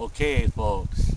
Okay, folks,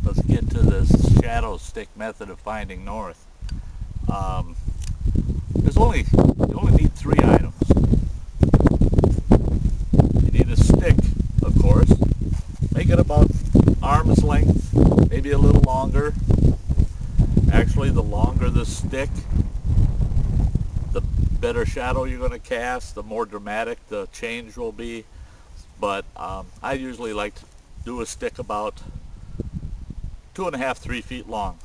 let's get to this shadow stick method of finding north. Um, you only need three items. You need a stick, of course. Make it about arm's length, maybe a little longer. Actually, the longer the stick, the better shadow you're going to cast, the more dramatic the change will be. But I usually like to do a stick about 2.5, 3 feet long.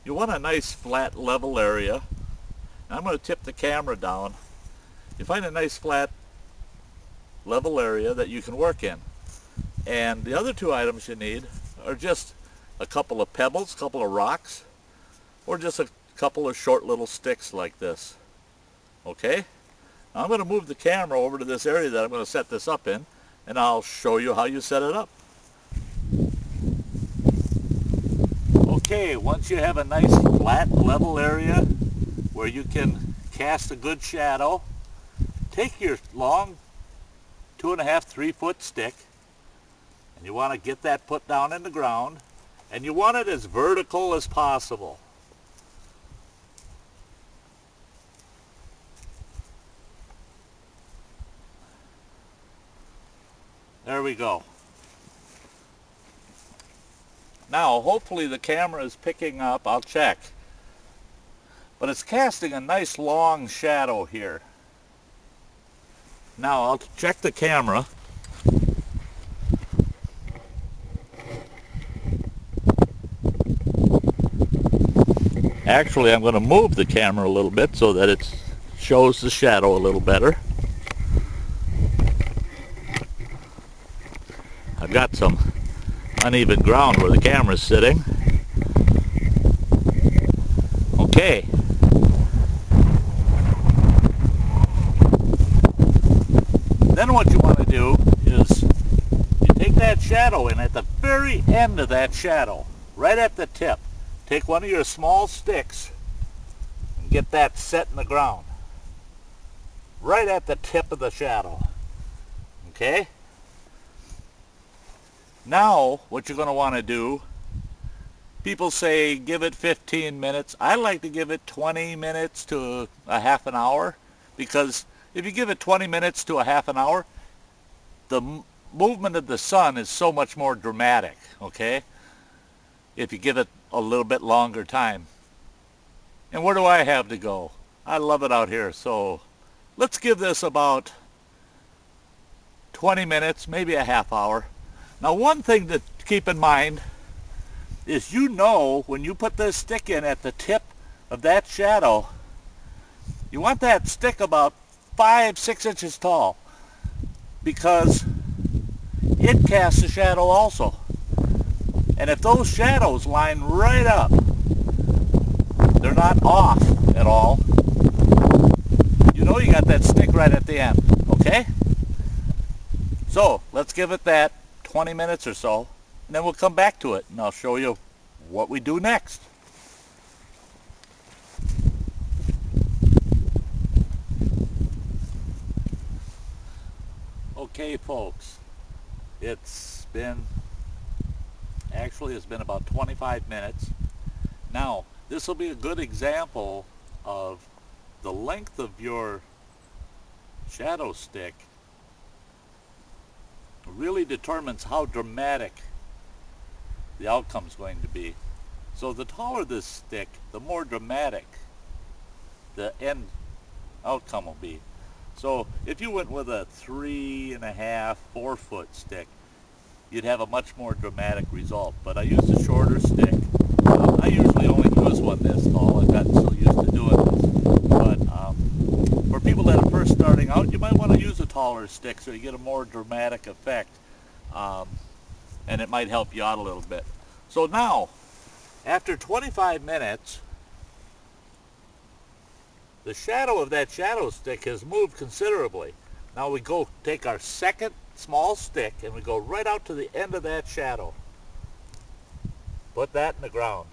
You want a nice flat level area. I'm going to tip the camera down. You find a nice flat level area that you can work in. And the other two items you need are just a couple of pebbles, a couple of rocks, or just a couple of short little sticks like this. Okay? Now I'm going to move the camera over to this area that I'm going to set this up in, and I'll show you how you set it up. Okay, once you have a nice flat level area where you can cast a good shadow, take your long 2.5, 3 foot stick, and you want to get that put down in the ground, and you want it as vertical as possible. There we go. Now, hopefully the camera is picking up. I'll check. But it's casting a nice long shadow here. Now, I'll check the camera. Actually, I'm going to move the camera a little bit so that it shows the shadow a little better. I've got some uneven ground where the camera's sitting. Okay. Then what you want to do is you take that shadow and at the very end of that shadow, right at the tip, take one of your small sticks and get that set in the ground. Right at the tip of the shadow. Okay? Now, what you're going to want to do, people say give it 15 minutes. I like to give it 20 minutes to a half an hour, because if you give it 20 minutes to a half an hour, the movement of the sun is so much more dramatic, okay? If you give it a little bit longer time. And where do I have to go? I love it out here, so let's give this about 20 minutes, maybe a half hour. Now, one thing to keep in mind is, you know, when you put this stick in at the tip of that shadow, you want that stick about 5-6 inches tall, because it casts a shadow also. And if those shadows line right up, they're not off at all, you know you got that stick right at the end, okay? So, let's give it that 20 minutes or so, and then we'll come back to it, and I'll show you what we do next. Okay, folks, it's been about 25 minutes. Now, this will be a good example of the length of your shadow stick really determines how dramatic the outcome is going to be. So the taller this stick, the more dramatic the end outcome will be. So if you went with a 3.5, 4 foot stick, you'd have a much more dramatic result. But I used a shorter stick. I usually only use one this tall. I've gotten so used to doing this. But for people that are first starting out, you might want to use a taller stick so you get a more dramatic effect. And it might help you out a little bit. So now, after 25 minutes, the shadow of that shadow stick has moved considerably. Now we go take our second small stick and we go right out to the end of that shadow. Put that in the ground.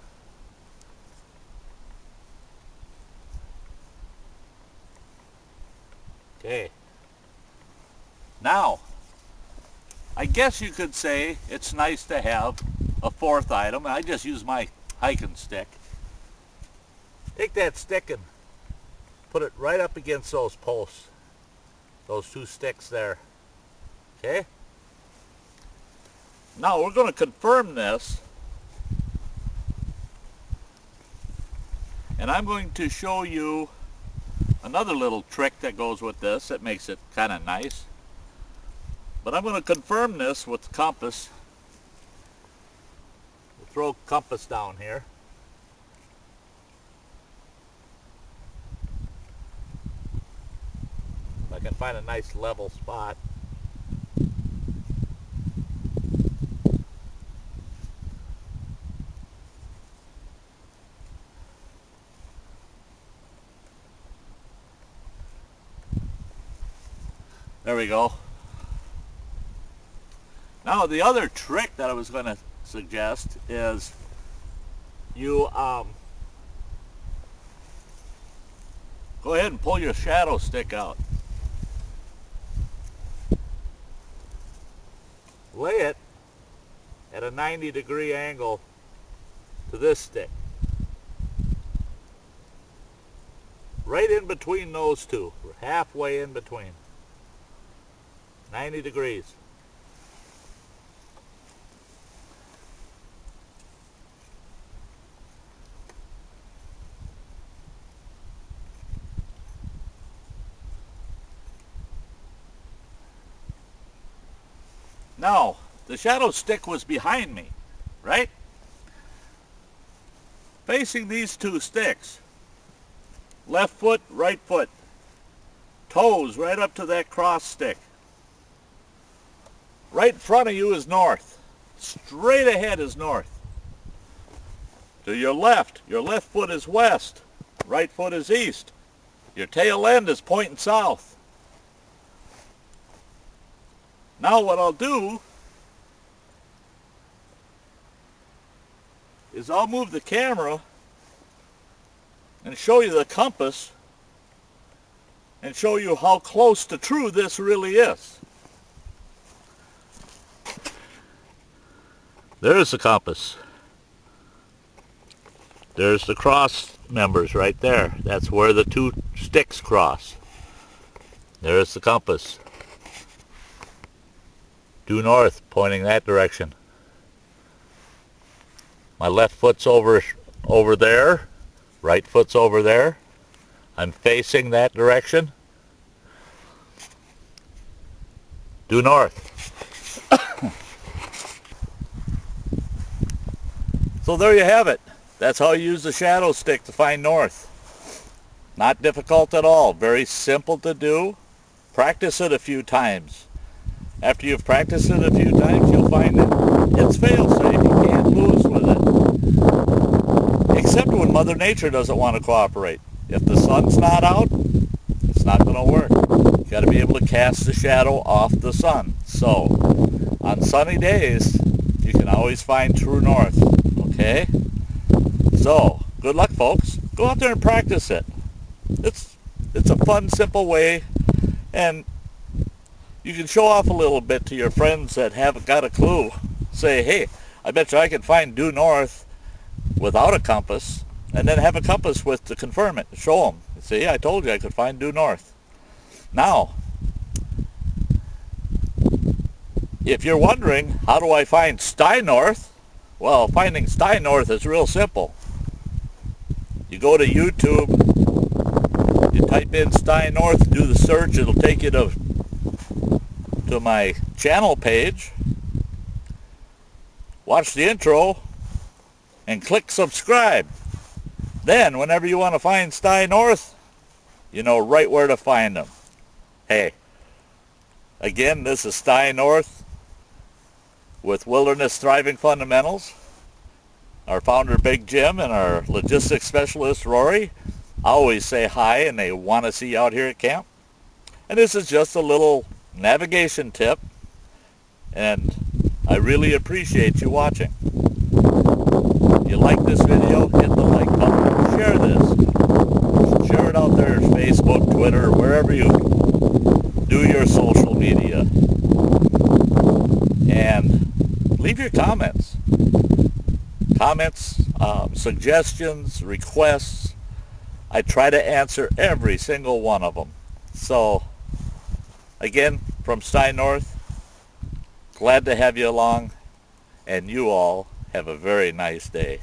Okay. Now, I guess you could say it's nice to have a fourth item. I just use my hiking stick. Take that stick and put it right up against those posts. Those two sticks there. Okay? Now we're going to confirm this. And I'm going to show you another little trick that goes with this that makes it kind of nice. But I'm going to confirm this with the compass. We'll throw compass down here. If I can find a nice level spot. There we go. Now the other trick that I was going to suggest is you go ahead and pull your shadow stick out. Lay it at a 90-degree angle to this stick. Right in between those two. Halfway in between. 90 degrees. Now, the shadow stick was behind me, right? Facing these two sticks. Left foot, right foot. Toes right up to that cross stick. Right in front of you is north. Straight ahead is north. To your left foot is west. Right foot is east. Your tail end is pointing south. Now what I'll do is I'll move the camera and show you the compass and show you how close to true this really is. There's the compass. There's the cross members right there. That's where the two sticks cross. There's the compass. Due north, pointing that direction. My left foot's over there. Right foot's over there. I'm facing that direction. Due north. So there you have it. That's how you use the shadow stick to find north. Not difficult at all. Very simple to do. Practice it a few times. After you've practiced it a few times, you'll find that it's fail-safe. You can't lose with it. Except when Mother Nature doesn't want to cooperate. If the sun's not out, it's not going to work. You've got to be able to cast the shadow off the sun. So, on sunny days, you can always find true north. Okay? So, good luck, folks. Go out there and practice it. It's a fun, simple way, and you can show off a little bit to your friends that haven't got a clue. Say, hey, I bet you I can find due north without a compass, and then have a compass with to confirm it. Show them. See, I told you I could find due north. Now, if you're wondering, how do I find Stein North? Well, finding Stein North is real simple. You go to YouTube, you type in Stein North, do the search, it'll take you to my channel page. Watch the intro and click subscribe. Then, whenever you want to find Stein North, you know right where to find them. Hey, again, this is Stein North with Wilderness Thriving Fundamentals. Our founder, Big Jim, and our logistics specialist, Rory, always say hi and they want to see you out here at camp. And this is just a little navigation tip, and I really appreciate you watching. If you like this video, hit the like button. Share this. Share it out there, Facebook, Twitter, wherever you do your social media. leave your comments. Suggestions, requests. I try to answer every single one of them. So, again, from Stein North, glad to have you along, and you all have a very nice day.